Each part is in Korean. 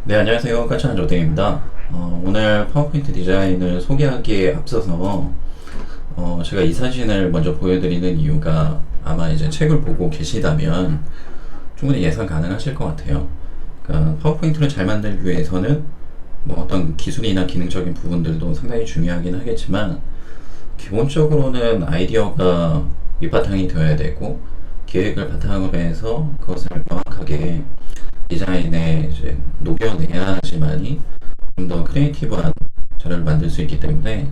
네, 안녕하세요. 까치한 조대입니다. 오늘 파워포인트 디자인을 소개하기에 앞서서 제가 이 사진을 먼저 보여드리는 이유가 아마 이제 책을 보고 계시다면 충분히 예상 가능하실 것 같아요. 그러니까 파워포인트를 잘 만들기 위해서는 뭐 어떤 기술이나 기능적인 부분들도 상당히 중요하긴 하겠지만 기본적으로는 아이디어가 밑바탕이 되어야 되고 계획을 바탕으로 해서 그것을 명확하게 디자인에 이제 녹여내야지만이 좀 더 크리에이티브한 자료를 만들 수 있기 때문에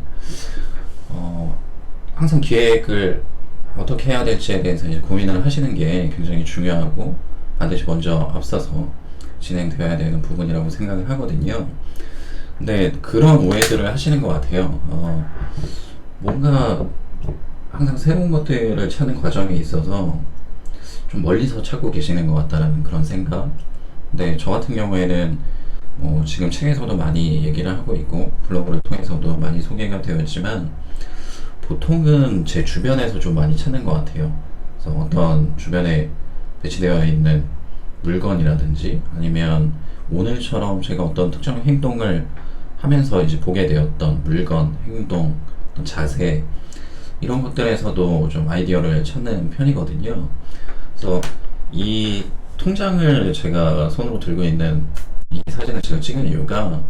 항상 기획을 어떻게 해야 될지에 대해서 이제 고민을 하시는 게 굉장히 중요하고 반드시 먼저 앞서서 진행되어야 되는 부분이라고 생각을 하거든요. 근데 그런 오해들을 하시는 것 같아요. 뭔가 항상 새로운 것들을 찾는 과정에 있어서 좀 멀리서 찾고 계시는 것 같다라는 그런 생각. 근데 저 같은 경우에는 지금 책에서도 많이 얘기를 하고 있고 블로그를 통해서도 많이 소개가 되었지만 보통은 제 주변에서 좀 많이 찾는 것 같아요. 그래서 어떤 주변에 배치되어 있는 물건이라든지 아니면 오늘처럼 제가 어떤 특정 행동을 하면서 이제 보게 되었던 물건, 행동, 어떤 자세 이런 것들에서도 좀 아이디어를 찾는 편이거든요. 그래서 이 통장을 제가 손으로 들고 있는 이 사진을 제가 찍은 이유가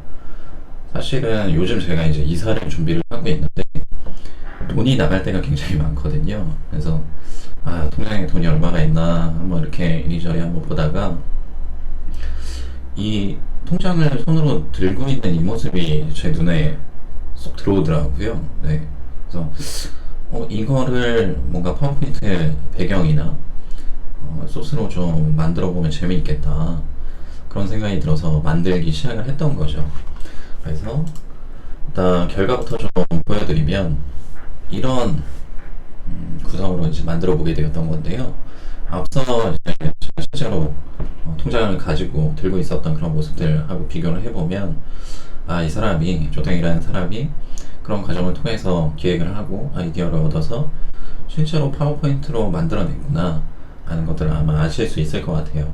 사실은 요즘 제가 이제 이사를 준비를 하고 있는데 돈이 나갈 때가 굉장히 많거든요. 그래서 통장에 돈이 얼마가 있나 한번 이렇게 이리저리 한번 보다가 이 통장을 손으로 들고 있는 이 모습이 제 눈에 쏙 들어오더라고요. 네. 그래서 이거를 뭔가 파워포인트 배경이나 소스로 좀 만들어 보면 재미있겠다 그런 생각이 들어서 만들기 시작을 했던 거죠. 그래서 일단 결과부터 좀 보여드리면 이런 구성으로 이제 만들어 보게 되었던 건데요. 앞서 이제 제가 실제로 통장을 가지고 들고 있었던 그런 모습들하고 비교를 해보면 이 사람이 조탱이라는 사람이 그런 과정을 통해서 기획을 하고 아이디어를 얻어서 실제로 파워포인트로 만들어냈구나 하는 것들을 아마 아실 수 있을 것 같아요.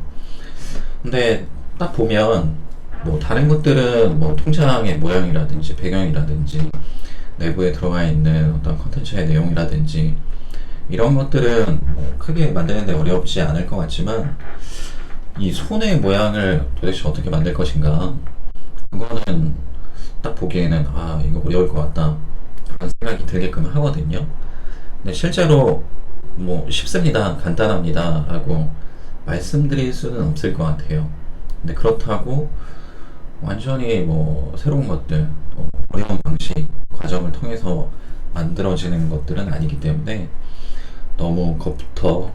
근데 딱 보면 뭐 다른 것들은 뭐 통장의 모양이라든지 배경이라든지 내부에 들어가 있는 어떤 컨텐츠의 내용이라든지 이런 것들은 뭐 크게 만드는데 어렵지 않을 것 같지만 이 손의 모양을 도대체 어떻게 만들 것인가 그거는 딱 보기에는 이거 어려울 것 같다 그런 생각이 들게끔 하거든요. 근데 실제로 뭐 쉽습니다, 간단합니다 라고 말씀드릴 수는 없을 것 같아요. 근데 그렇다고 완전히 뭐 새로운 것들 또 어려운 방식 과정을 통해서 만들어지는 것들은 아니기 때문에 너무 겁부터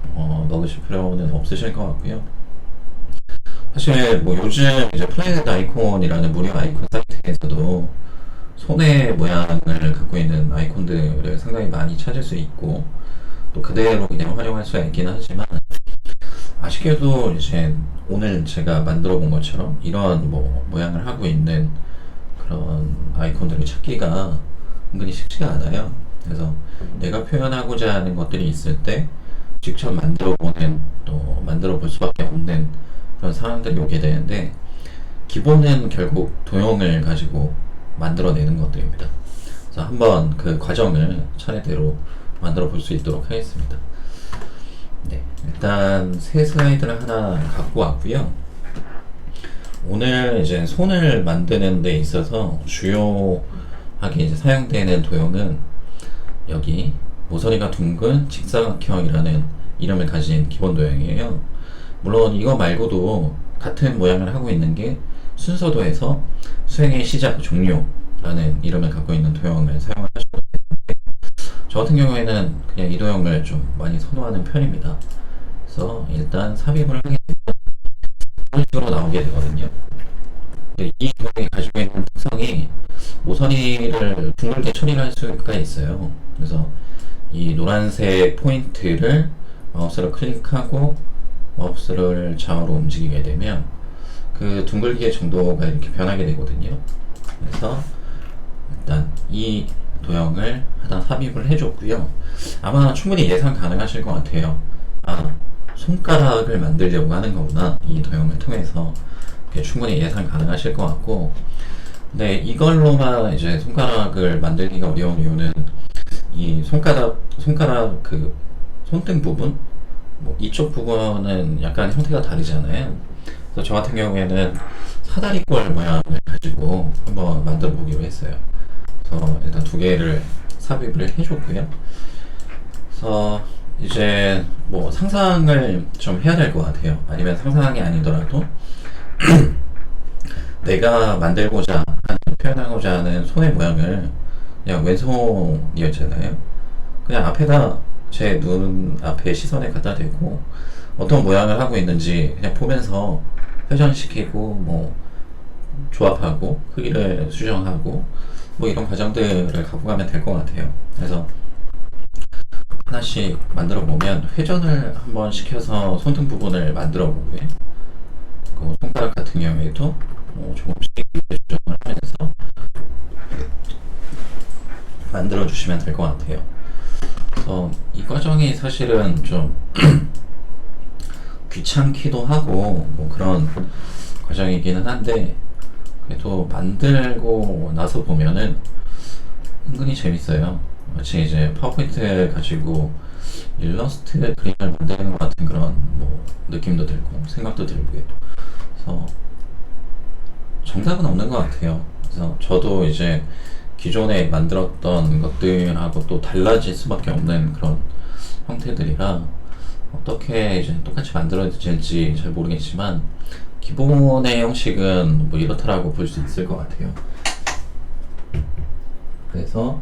먹으실 필요는 없으실 것 같고요. 사실 뭐 요즘 이제 플래닛 아이콘이라는 무료 아이콘 사이트에서도 손의 모양을 갖고 있는 아이콘들을 상당히 많이 찾을 수 있고 또 그대로 그냥 활용할 수가 있긴 하지만 아쉽게도 이제 오늘 제가 만들어 본 것처럼 이런 뭐 모양을 하고 있는 그런 아이콘들을 찾기가 은근히 쉽지가 않아요. 그래서 내가 표현하고자 하는 것들이 있을 때 직접 만들어 보는 또 만들어 볼 수밖에 없는 그런 상황들이 오게 되는데 기본은 결국 도형을 가지고 만들어내는 것들입니다. 그래서 한번 그 과정을 차례대로 만들어 볼 수 있도록 하겠습니다. 네, 일단 새 슬라이드를 하나 갖고 왔고요. 오늘 이제 손을 만드는 데 있어서 주요하게 이제 사용되는 도형은 여기 모서리가 둥근 직사각형이라는 이름을 가진 기본 도형이에요. 물론 이거 말고도 같은 모양을 하고 있는 게 순서도에서 수행의 시작 종료라는 이름을 갖고 있는 도형을 사용하시고 저 같은 경우에는 그냥 이 도형을 좀 많이 선호하는 편입니다. 그래서 일단 삽입을 하게 되면 이런 식으로 나오게 되거든요. 이 도형이 가지고 있는 특성이 모서리를 둥글게 처리를 할 수가 있어요. 그래서 이 노란색 포인트를 마우스를 클릭하고 마우스를 좌우로 움직이게 되면 그 둥글기의 정도가 이렇게 변하게 되거든요. 그래서 일단 이 도형을 하나 삽입을 해줬고요. 아마 충분히 예상 가능하실 것 같아요. 손가락을 만들려고 하는 거구나 이 도형을 통해서 충분히 예상 가능하실 것 같고, 근데 이걸로만 이제 손가락을 만들기가 어려운 이유는 이 손가락 그 손등 부분, 뭐 이쪽 부분은 약간 형태가 다르잖아요. 그래서 저 같은 경우에는 사다리꼴 모양을 가지고 한번 만들어 보기로 했어요. 그래서 일단 두 개를 삽입을 해줬고요. 그래서 이제 뭐 상상을 좀 해야 될 것 같아요. 아니면 상상이 아니더라도 내가 만들고자 하는, 표현하고자 하는 손의 모양을 그냥 왼손이었잖아요. 그냥 앞에다 제 눈 앞에 시선에 갖다 대고 어떤 모양을 하고 있는지 그냥 보면서 회전시키고 뭐 조합하고 크기를 수정하고 뭐 이런 과정들을 갖고 가면 될 것 같아요. 그래서 하나씩 만들어 보면 회전을 한번 시켜서 손등 부분을 만들어 보고요. 그 손가락 같은 경우에도 조금씩 조정을 하면서 만들어 주시면 될 것 같아요. 그래서 이 과정이 사실은 좀 귀찮기도 하고 뭐 그런 과정이기는 한데, 그래도 만들고 나서 보면은 은근히 재밌어요. 마치 이제 파워포인트 가지고 일러스트 그림을 만드는 것 같은 그런 뭐 느낌도 들고 생각도 들고요. 그래서 정답은 없는 것 같아요. 그래서 저도 이제 기존에 만들었던 것들하고 또 달라질 수밖에 없는 그런 형태들이라 어떻게 이제 똑같이 만들어질지 잘 모르겠지만 기본의 형식은 뭐 이렇다라고 볼 수 있을 것 같아요. 그래서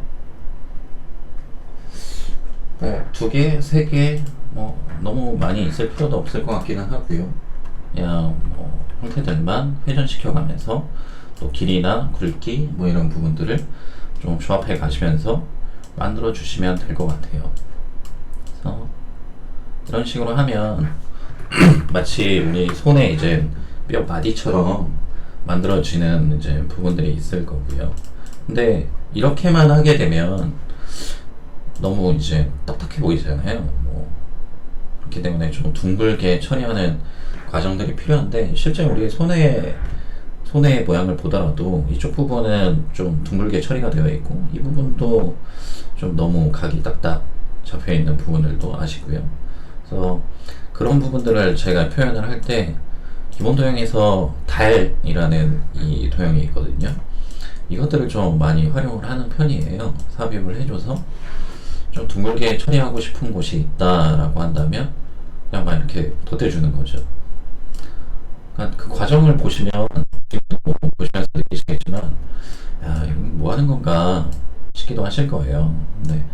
두 개, 세 개, 뭐 너무 많이 있을 필요도 없을 것 같기는 하고요. 그냥 뭐 형태들만 회전시켜가면서 또 길이나 굵기 뭐 이런 부분들을 좀 조합해 가시면서 만들어 주시면 될 것 같아요. 그래서 이런 식으로 하면 마치 우리 손에 이제 뼈 마디처럼 만들어지는 이제 부분들이 있을 거고요. 근데 이렇게만 하게 되면 너무 이제 딱딱해 보이잖아요. 뭐 그렇기 때문에 좀 둥글게 처리하는 과정들이 필요한데, 실제 우리 손의 모양을 보더라도 이쪽 부분은 좀 둥글게 처리가 되어 있고 이 부분도 좀 너무 각이 딱딱 잡혀 있는 부분들도 아시고요. 그래서 그런 부분들을 제가 표현을 할 때 기본 도형에서 달이라는 이 도형이 있거든요. 이것들을 좀 많이 활용을 하는 편이에요. 삽입을 해줘서 좀 둥글게 처리하고 싶은 곳이 있다라고 한다면 그냥 막 이렇게 덧대주는 거죠. 그러니까 그 과정을 보시면 지금도 뭐 보시면서 느끼시겠지만, 야, 이거 뭐 하는 건가 싶기도 하실 거예요. 근데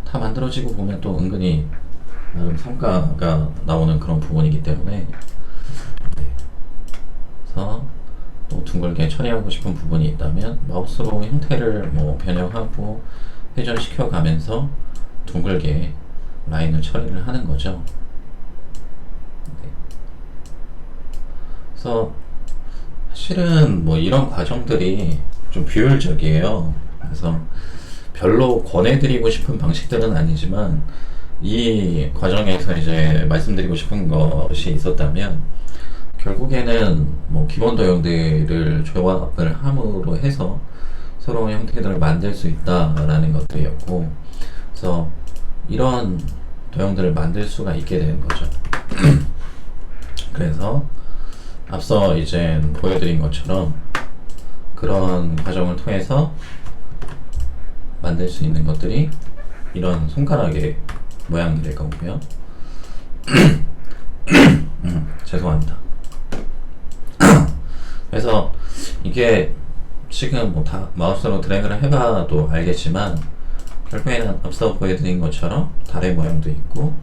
다 만들어지고 보면 또 은근히 나름 성과가 나오는 그런 부분이기 때문에, 그래서 또 둥글게 처리하고 싶은 부분이 있다면 마우스로 형태를 뭐 변형하고 회전시켜 가면서 둥글게 라인을 처리를 하는 거죠. 그래서 사실은 뭐 이런 과정들이 좀 비효율적이에요. 그래서 별로 권해드리고 싶은 방식들은 아니지만 이 과정에서 이제 말씀드리고 싶은 것이 있었다면, 결국에는 뭐 기본 도형들을 조합을 함으로 해서 새로운 형태들을 만들 수 있다라는 것들이었고, 그래서 이런 도형들을 만들 수가 있게 되는 거죠. 그래서 앞서 이제 보여드린 것처럼 그런 과정을 통해서 만들 수 있는 것들이 이런 손가락의 모양들일 거고요. 죄송합니다. 그래서 이게 지금 뭐 다 마우스로 드래그를 해봐도 알겠지만 결국에는 앞서 보여드린 것처럼 달의 모양도 있고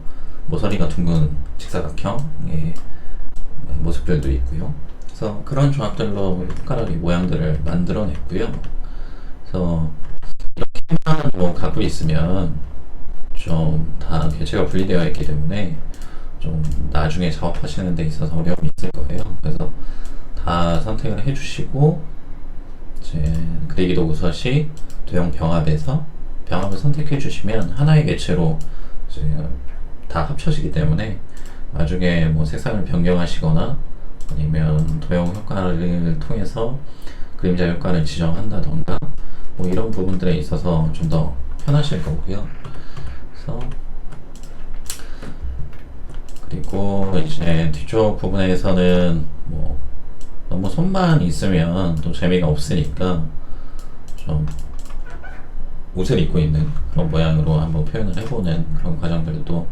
모서리가 둥근 직사각형의 모습들도 있고요. 그래서 그런 조합들로 손가락의 모양들을 만들어냈고요. 그래서 이렇게만 뭐 갖고 있으면 좀 다 개체가 분리되어 있기 때문에 좀 나중에 작업하시는 데 있어서 어려움이 있을 거예요. 그래서 다 선택을 해주시고 이제 그리기 도구 서식 도형 병합에서 병합을 선택해 주시면 하나의 개체로 이제 다 합쳐지기 때문에 나중에 뭐 색상을 변경하시거나 아니면 도형 효과를 통해서 그림자 효과를 지정한다던가 뭐 이런 부분들에 있어서 좀 더 편하실 거고요. 그래서 그리고 이제 뒤쪽 부분에서는 뭐 너무 손만 있으면 또 재미가 없으니까 좀 옷을 입고 있는 그런 모양으로 한번 표현을 해보는 그런 과정들도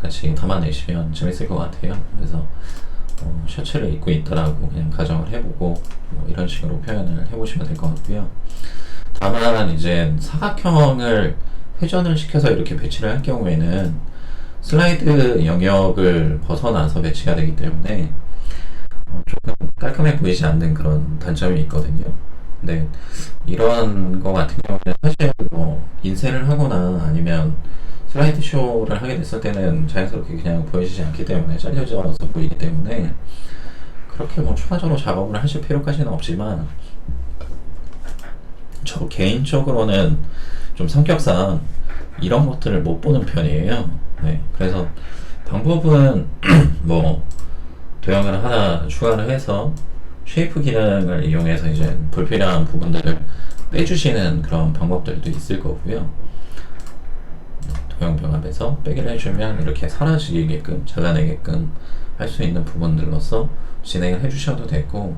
같이 담아내시면 재밌을 것 같아요. 그래서 셔츠를 입고 있더라고 그냥 가정을 해보고 뭐 이런 식으로 표현을 해보시면 될 것 같고요. 다만 이제 사각형을 회전을 시켜서 이렇게 배치를 할 경우에는 슬라이드 영역을 벗어나서 배치가 되기 때문에 조금 깔끔해 보이지 않는 그런 단점이 있거든요. 근데 이런 거 같은 경우는 사실 뭐 인쇄를 하거나 아니면 슬라이드 쇼를 하게 됐을 때는 자연스럽게 그냥 보여지지 않기 때문에 잘려져서 보이기 때문에 그렇게 뭐 추가적으로 작업을 하실 필요까지는 없지만 저 개인적으로는 좀 성격상 이런 것들을 못 보는 편이에요. 네, 그래서 방법은 뭐 도형을 하나 추가를 해서 쉐이프 기능을 이용해서 이제 불필요한 부분들을 빼주시는 그런 방법들도 있을 거고요. 도형 병합에서 빼기를 해주면 이렇게 사라지게끔 잘라내게끔 할 수 있는 부분들로서 진행을 해주셔도 되고,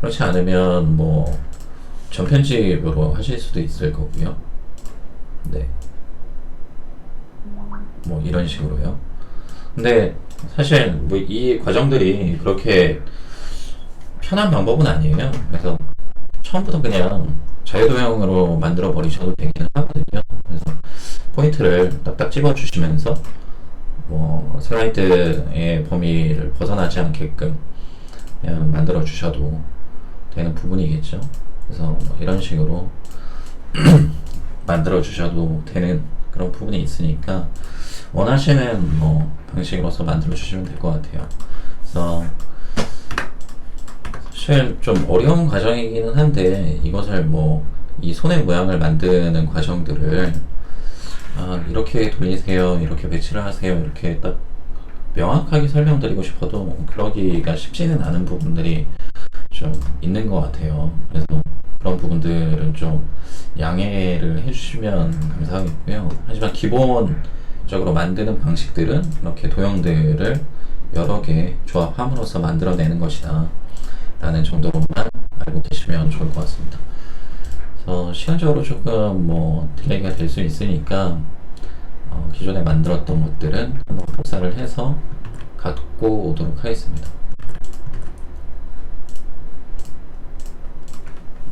그렇지 않으면 뭐 전편집으로 하실 수도 있을 거고요. 네, 뭐 이런 식으로요. 근데 사실 뭐 이 과정들이 그렇게 편한 방법은 아니에요. 그래서 처음부터 그냥 자유도형으로 만들어 버리셔도 되긴 하거든요. 그래서 포인트를 딱딱 집어 주시면서 뭐 슬라이드의 범위를 벗어나지 않게끔 그냥 만들어 주셔도 되는 부분이겠죠. 그래서 뭐 이런 식으로 만들어 주셔도 되는 그런 부분이 있으니까 원하시는 뭐 방식으로서 만들어 주시면 될 것 같아요. 그래서 사실 좀 어려운 과정이기는 한데 이것을 뭐 이 손의 모양을 만드는 과정들을 이렇게 돌리세요, 이렇게 배치를 하세요, 이렇게 딱 명확하게 설명드리고 싶어도 그러기가 쉽지는 않은 부분들이 좀 있는 것 같아요. 그래서 그런 부분들은 좀 양해를 해주시면 감사하겠고요. 하지만 기본적으로 만드는 방식들은 이렇게 도형들을 여러 개 조합함으로써 만들어내는 것이다 라는 정도로만 알고 계시면 좋을 것 같습니다. 그래서 시간적으로 조금 뭐 딜레이가 될 수 있으니까 기존에 만들었던 것들은 한번 복사를 해서 갖고 오도록 하겠습니다.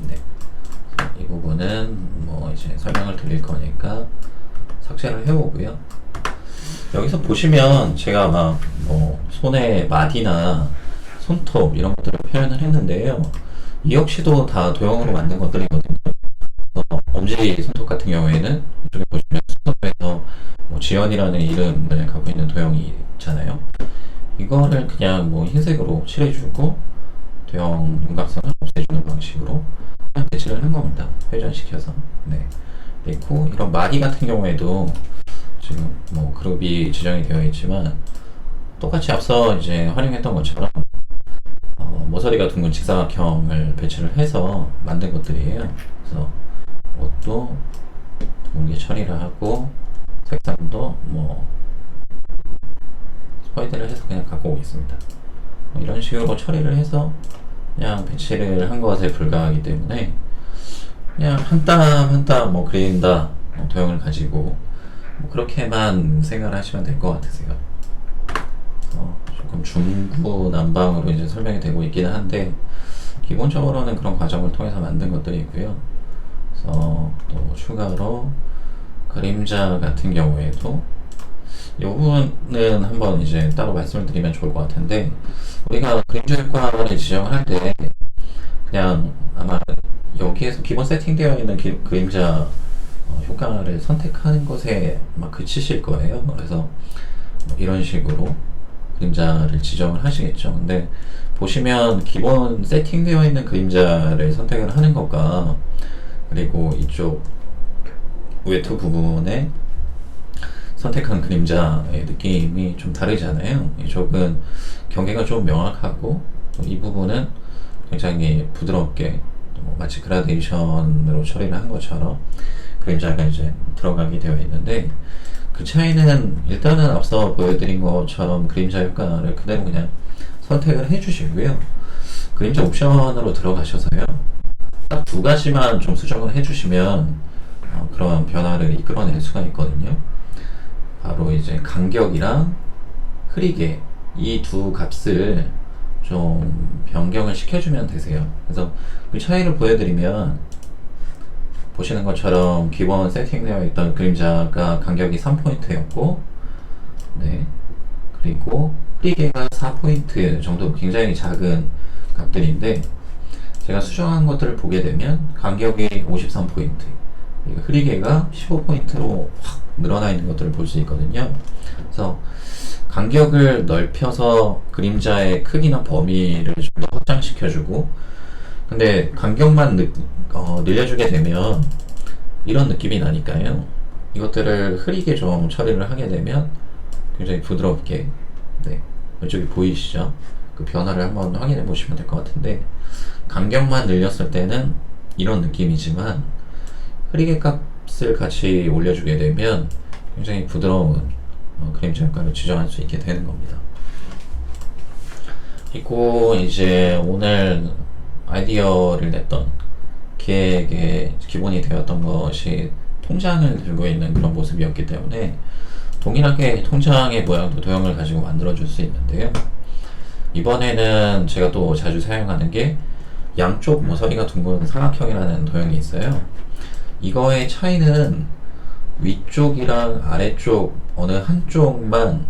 네, 이 부분은 뭐 이제 설명을 드릴 거니까 삭제를 해오고요. 여기서 보시면 제가 막 뭐 손의 마디나 손톱 이런 것들을 표현을 했는데요. 이 역시도 다 도형으로 만든 것들이거든요. 엄지 손톱 같은 경우에는 이쪽에 보시면 손톱에서 뭐 지연이라는 이름을 갖고 있는 도형이 있잖아요. 이거를 그냥 뭐 흰색으로 칠해주고 도형 윤곽선을 없애주는 방식으로 그냥 배치를 한 겁니다. 회전시켜서. 네. 그리고 이런 마디 같은 경우에도 지금 뭐 그룹이 지정이 되어 있지만 똑같이 앞서 이제 활용했던 것처럼 모서리가 둥근 직사각형을 배치를 해서 만든 것들이에요. 그래서 이것도 둥글게 처리를 하고 색상도 뭐 스파이드를 해서 그냥 갖고 오겠습니다. 이런 식으로 처리를 해서 그냥 배치를 한 것에 불과하기 때문에 그냥 한 땀 한 땀 뭐 그린다 도형을 가지고 뭐 그렇게만 생각을 하시면 될 것 같으세요. 조금 중구난방으로 이제 설명이 되고 있기는 한데 기본적으로는 그런 과정을 통해서 만든 것들이고요. 그래서 또 추가로 그림자 같은 경우에도 이 부분은 한번 이제 따로 말씀을 드리면 좋을 것 같은데, 우리가 그림자 효과를 지정을 할 때 그냥 아마 여기에서 기본 세팅되어 있는 그림자 효과를 선택하는 것에 막 그치실 거예요. 그래서 뭐 이런 식으로 그림자를 지정을 하시겠죠. 근데 보시면 기본 세팅되어 있는 그림자를 선택을 하는 것과 그리고 이쪽 웨트 부분에 선택한 그림자의 느낌이 좀 다르잖아요. 이쪽은 경계가 좀 명확하고 이 부분은 굉장히 부드럽게 마치 그라데이션으로 처리를 한 것처럼 그림자가 이제 들어가게 되어 있는데, 그 차이는 일단은 앞서 보여드린 것처럼 그림자 효과를 그대로 그냥 선택을 해주시고요. 그림자 옵션으로 들어가셔서요, 딱 두 가지만 좀 수정을 해주시면 그런 변화를 이끌어낼 수가 있거든요. 바로 이제 간격이랑 흐리게 이 두 값을 좀 변경을 시켜주면 되세요. 그래서 그 차이를 보여드리면, 보시는 것처럼 기본 세팅되어 있던 그림자가 간격이 3포인트였고, 네, 그리고 흐리게가 4포인트 정도, 굉장히 작은 값들인데, 제가 수정한 것들을 보게 되면 간격이 53포인트, 그리고 흐리게가 15포인트로 확 늘어나 있는 것들을 볼 수 있거든요. 그래서 간격을 넓혀서 그림자의 크기나 범위를 좀 더 확장시켜주고, 근데 간격만 늘려주게 되면 이런 느낌이 나니까요. 이것들을 흐리게 좀 처리를 하게 되면 굉장히 부드럽게, 네, 왼쪽이 보이시죠? 그 변화를 한번 확인해 보시면 될 것 같은데, 간격만 늘렸을 때는 이런 느낌이지만 흐리게 값을 같이 올려주게 되면 굉장히 부드러운 그림자 효과를 지정할 수 있게 되는 겁니다. 그리고 이제 오늘 아이디어를 냈던 기획의 기본이 되었던 것이 통장을 들고 있는 그런 모습이었기 때문에, 동일하게 통장의 모양도 도형을 가지고 만들어 줄 수 있는데요. 이번에는 제가 또 자주 사용하는 게 양쪽 모서리가 둥근 사각형이라는 도형이 있어요. 이거의 차이는 위쪽이랑 아래쪽 어느 한쪽만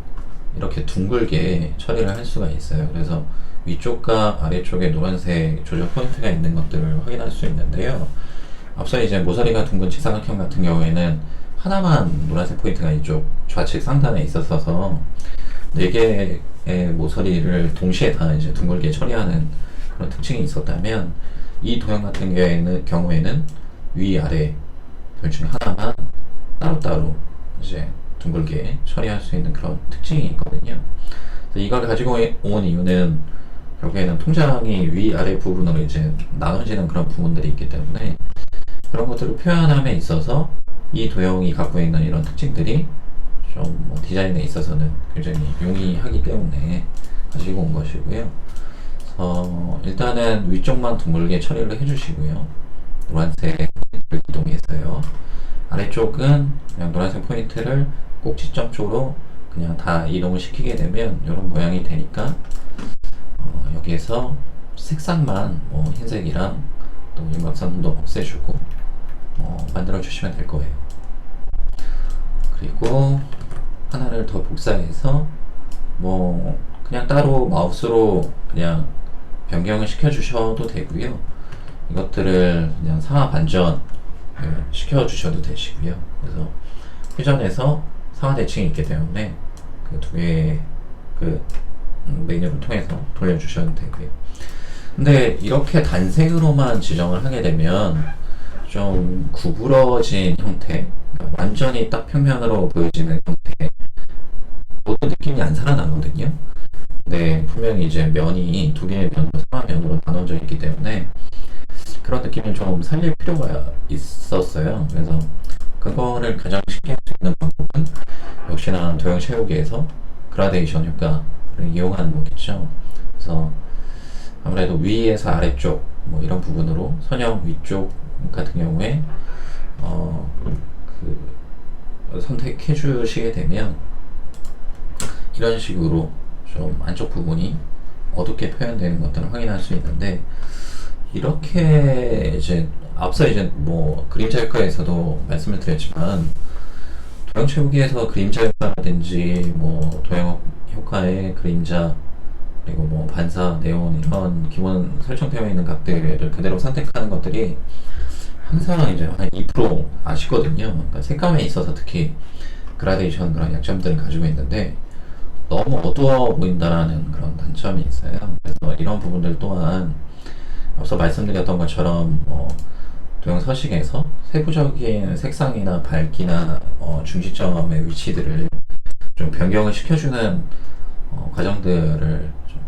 이렇게 둥글게 처리를 할 수가 있어요. 그래서 위쪽과 아래쪽에 노란색 조절 포인트가 있는 것들을 확인할 수 있는데요. 앞서 이제 모서리가 둥근 직사각형 같은 경우에는 하나만 노란색 포인트가 이쪽 좌측 상단에 있었어서 4개의 모서리를 동시에 다 이제 둥글게 처리하는 그런 특징이 있었다면, 이 도형 같은 경우에는 위아래 둘 중에 하나만 따로따로 이제 둥글게 처리할 수 있는 그런 특징이 있거든요. 그래서 이걸 가지고 온 이유는 결국에는 통장이 위아래 부분으로 이제 나눠지는 그런 부분들이 있기 때문에, 그런 것들을 표현함에 있어서 이 도형이 갖고 있는 이런 특징들이 좀 디자인에 있어서는 굉장히 용이하기 때문에 가지고 온 것이고요. 그래서 일단은 위쪽만 둥글게 처리를 해주시고요. 노란색 포인트를 이동해서요. 아래쪽은 그냥 노란색 포인트를 꼭지점 쪽으로 그냥 다 이동을 시키게 되면 이런 모양이 되니까, 여기에서 색상만 흰색이랑 또 윤곽선도 없애주고 만들어 주시면 될 거예요. 그리고 하나를 더 복사해서 그냥 따로 마우스로 그냥 변경을 시켜 주셔도 되고요. 이것들을 그냥 상하 반전 시켜 주셔도 되시고요. 그래서 회전해서 상하 대칭이 있기 때문에 그 두 개의 그 메뉴를 통해서 돌려주셔도 되고요. 근데 이렇게 단색으로만 지정을 하게 되면 좀 구부러진 형태, 완전히 딱 평면으로 보여지는 형태, 모든 느낌이 안 살아나거든요. 네, 분명히 이제 면이 두 개의 면으로, 상하면으로 나눠져 있기 때문에 그런 느낌을 좀 살릴 필요가 있었어요. 그래서 그거를 가장 쉽게 할 수 있는 방법은 역시나 도형 채우기에서 그라데이션 효과를 이용하는 거겠죠. 그래서 아무래도 위에서 아래쪽 이런 부분으로 선형 위쪽 같은 경우에 선택해 주시게 되면 이런 식으로 좀 안쪽 부분이 어둡게 표현되는 것들을 확인할 수 있는데, 이렇게 이제 앞서 이제 그림자 효과에서도 말씀을 드렸지만, 도형 채우기에서 그림자 효과라든지 도형 효과의 그림자, 그리고 반사, 네온 이런 기본 설정되어 있는 값들을 그대로 선택하는 것들이 항상 이제 한 2% 아쉽거든요. 그러니까 색감에 있어서 특히 그라데이션 그런 약점들을 가지고 있는데 너무 어두워 보인다라는 그런 단점이 있어요. 그래서 이런 부분들 또한 앞서 말씀드렸던 것처럼 도형 서식에서 세부적인 색상이나 밝기나 중시점의 위치들을 좀 변경을 시켜주는 과정들을 좀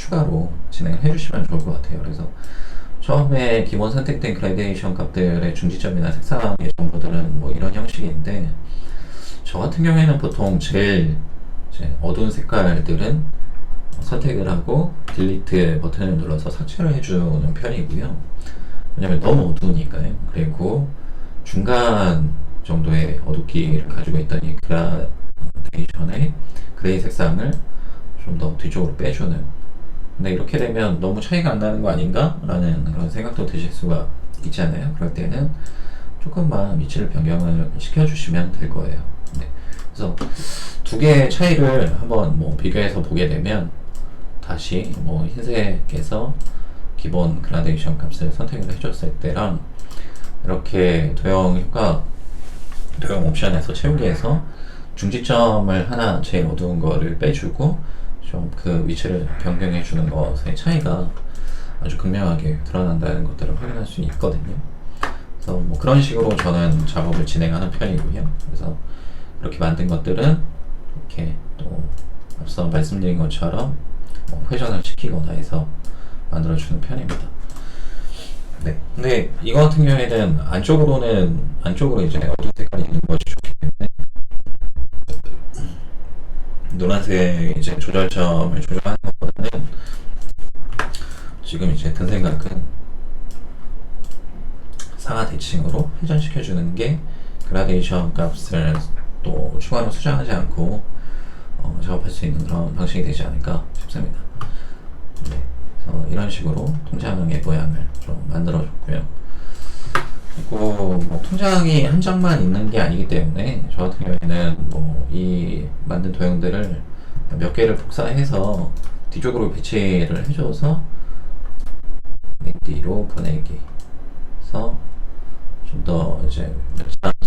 추가로 진행을 해주시면 좋을 것 같아요. 그래서 처음에 기본 선택된 그라데이션 값들의 중지점이나 색상 정보들은 뭐 이런 형식인데, 저 같은 경우에는 보통 제일 이제 어두운 색깔들은 선택을 하고 딜리트 버튼을 눌러서 삭제를 해주는 편이고요. 왜냐면 너무 어두우니까요. 그리고 중간 정도의 어둡기를 가지고 있던 이 그라데이션의 그레이 색상을 좀 더 뒤쪽으로 빼주는. 근데 이렇게 되면 너무 차이가 안 나는 거 아닌가? 라는 그런 생각도 드실 수가 있잖아요. 그럴 때는 조금만 위치를 변경을 시켜주시면 될 거예요. 네. 그래서 두 개의 차이를 한번 뭐 비교해서 보게 되면, 다시 뭐 흰색에서 기본 그라데이션 값을 선택을 해줬을 때랑 이렇게 도형 옵션에서 채우기에서 중지점을 하나 제일 어두운 거를 빼주고 좀 그 위치를 변경해 주는 것의 차이가 아주 극명하게 드러난다는 것들을 확인할 수 있거든요. 그래서 뭐 그런 식으로 저는 작업을 진행하는 편이고요. 그래서 이렇게 만든 것들은 이렇게 또 앞서 말씀드린 것처럼 회전을 시키거나 해서 만들어주는 편입니다. 네. 근데 이거 같은 경우에는 안쪽으로 이제 어두운 색깔이 있는 것이 좋기 때문에 노란색 이제 조절점을 조절하는 것보다는 지금 이제 든 생각은 상하 대칭으로 회전시켜주는 게 그라데이션 값을 또 추가로 수정하지 않고 작업할 수 있는 그런 방식이 되지 않을까 싶습니다. 네. 그래서 이런 식으로 통장의 모양을 좀 만들어줬고요. 그리고 뭐 통장이 한 장만 있는 게 아니기 때문에 저 같은 경우에는 뭐 이 만든 도형들을 몇 개를 복사해서 뒤쪽으로 배치를 해줘서 뒤로 보내기 해서 좀 더 이제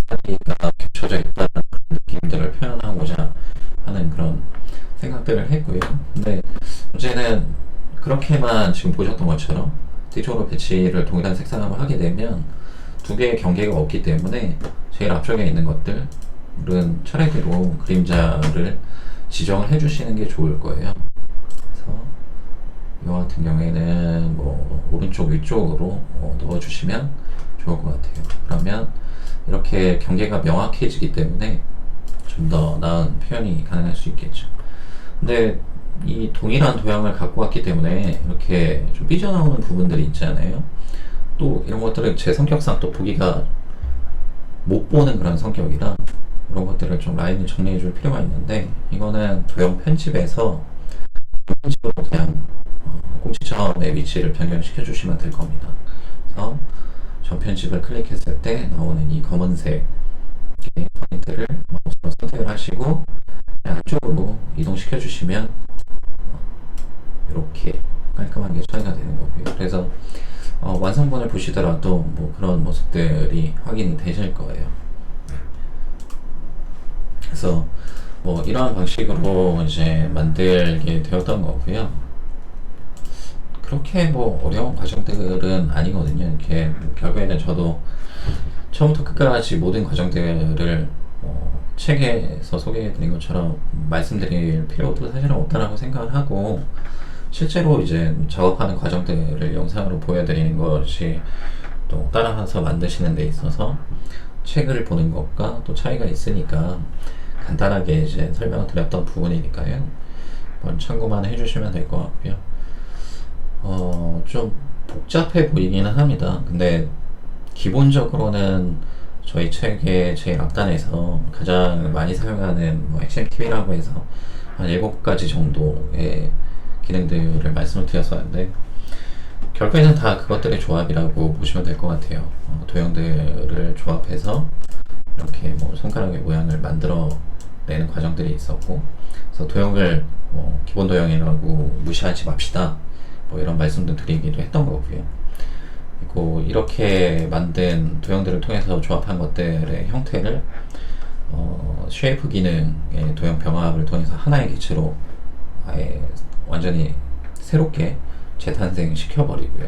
자리가 겹쳐져 있다는 그런 느낌들을 표현하고자 하는 그런 생각들을 했고요. 근데 문제는 그렇게만 지금 보셨던 것처럼 뒤쪽으로 배치를 동일한 색상으로 하게 되면 두 개의 경계가 없기 때문에 제일 앞쪽에 있는 것들은 차례대로 그림자를 지정을 해주시는 게 좋을 거예요. 그래서 이 같은 경우에는 뭐 오른쪽 위쪽으로 넣어주시면 좋을 것 같아요. 그러면 이렇게 경계가 명확해지기 때문에 좀 더 나은 표현이 가능할 수 있겠죠. 근데 이 동일한 도형을 갖고 왔기 때문에 이렇게 좀 삐져나오는 부분들이 있잖아요. 또 이런 것들은 제 성격상 또 보기가 못 보는 그런 성격이라 이런 것들을 좀 라인을 정리해 줄 필요가 있는데, 이거는 도형 편집에서 편집으로 그냥 꼭지점의 위치를 변경시켜 주시면 될 겁니다. 그래서 전 편집을 클릭했을 때 나오는 이 검은색 포인트를 마우스로 선택을 하시고 안쪽으로 이동시켜 주시면 이렇게 깔끔하게 처리가 되는 거고요. 그래서 완성본을 보시더라도 뭐 그런 모습들이 확인이 되실 거예요. 그래서 뭐 이러한 방식으로 이제 만들게 되었던 거고요. 그렇게 뭐 어려운 과정들은 아니거든요. 이렇게 결국에는 저도 처음부터 끝까지 모든 과정들을 책에서 소개해드린 것처럼 말씀드릴 필요도 사실은 없다라고 생각을 하고, 실제로 이제 작업하는 과정들을 영상으로 보여드리는 것이 또 따라서 만드시는 데 있어서 책을 보는 것과 또 차이가 있으니까 간단하게 이제 설명을 드렸던 부분이니까요. 한번 참고만 해주시면 될 것 같고요. 좀 복잡해 보이기는 합니다. 근데 기본적으로는 저희 책의 제일 앞단에서 가장 많이 사용하는 뭐 핵심 팁이라고 해서 한 7가지 정도의 기능들을 말씀을 드렸었는데, 결국에는 다 그것들의 조합이라고 보시면 될 것 같아요. 도형들을 조합해서 이렇게 뭐 손가락의 모양을 만들어 내는 과정들이 있었고, 그래서 도형을 기본 도형이라고 무시하지 맙시다, 뭐 이런 말씀도 드리기도 했던 거고요. 그리고 이렇게 만든 도형들을 통해서 조합한 것들의 형태를 쉐이프 기능의 도형 병합을 통해서 하나의 개체로 아예 완전히 새롭게 재탄생 시켜버리고요.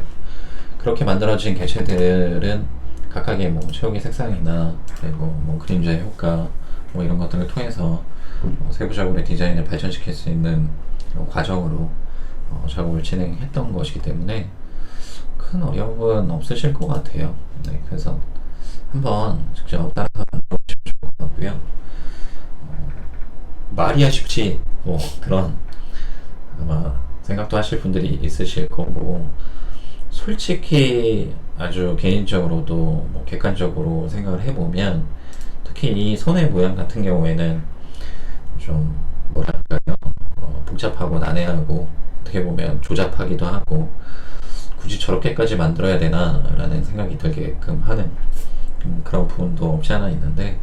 그렇게 만들어진 개체들은 각각의 뭐 채우기 색상이나 그리고 뭐 그림자의 효과 뭐 이런 것들을 통해서 세부적으로 디자인을 발전시킬 수 있는 과정으로 작업을 진행했던 것이기 때문에 큰 어려움은 없으실 것 같아요. 네, 그래서 한번 직접 따라서 만들어보시면 좋을 것 같고요. 말이야 쉽지 뭐 그런 아마 생각도 하실 분들이 있으실 거고, 솔직히 아주 개인적으로도 뭐 객관적으로 생각을 해보면 특히 이 손의 모양 같은 경우에는 좀 뭐랄까요, 복잡하고 난해하고 어떻게 보면 조잡하기도 하고 굳이 저렇게까지 만들어야 되나 라는 생각이 들게끔 하는 그런 부분도 없지 않아 있는데,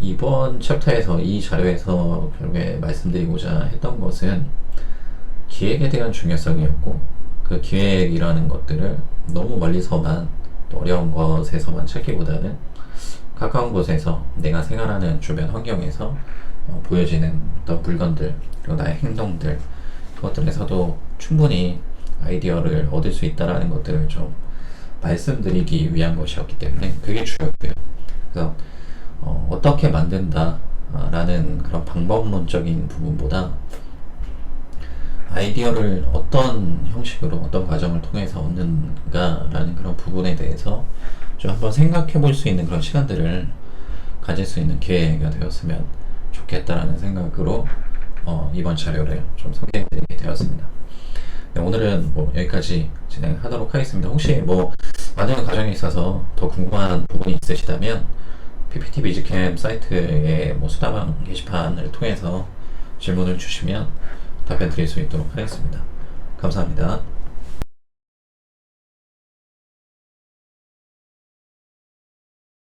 이번 챕터에서 이 자료에서 결국에 말씀드리고자 했던 것은 기획에 대한 중요성이었고, 그 기획이라는 것들을 너무 멀리서만 또 어려운 것에서만 찾기보다는 가까운 곳에서 내가 생활하는 주변 환경에서 보여지는 어떤 물건들 그리고 나의 행동들, 그것들에서도 충분히 아이디어를 얻을 수 있다라는 것들을 좀 말씀드리기 위한 것이었기 때문에 그게 주였고요. 그래서 어떻게 만든다 라는 그런 방법론적인 부분보다 아이디어를 어떤 형식으로 어떤 과정을 통해서 얻는가 라는 그런 부분에 대해서 좀 한번 생각해 볼 수 있는 그런 시간들을 가질 수 있는 기회가 되었으면 좋겠다라는 생각으로 이번 자료를 좀 소개해 드리게 되었습니다. 네, 오늘은 뭐 여기까지 진행하도록 하겠습니다. 혹시 뭐 만드는 과정에 있어서 더 궁금한 부분이 있으시다면 PPT 비즈캠 사이트의 뭐 수다방 게시판을 통해서 질문을 주시면 답변 드릴 수 있도록 하겠습니다. 감사합니다.